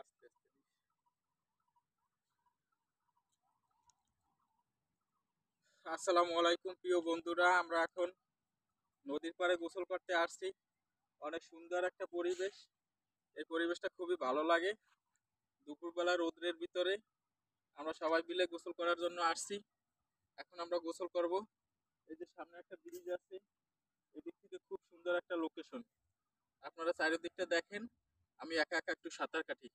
আস্তে আস্তে। আসসালামু আলাইকুম প্রিয় বন্ধুরা, আমরা এখন নদীর পাড়ে গোসল করতে আসছি। অনেক সুন্দর একটা পরিবেশ। এই পরিবেশটা খুবই ভালো লাগে। দুপুরবেলা রোদ্রের ভিতরে আমরা সবাই মিলে গোসল করার জন্য আসছি। এখন আমরা গোসল করব। এই যে সামনে একটা ব্রিজ আছে, এদিক থেকে খুব সুন্দর একটা লোকেশন। আপনারা চারিদিকটা দেখেন, আমি একা একা একটু সাঁতার কাটি।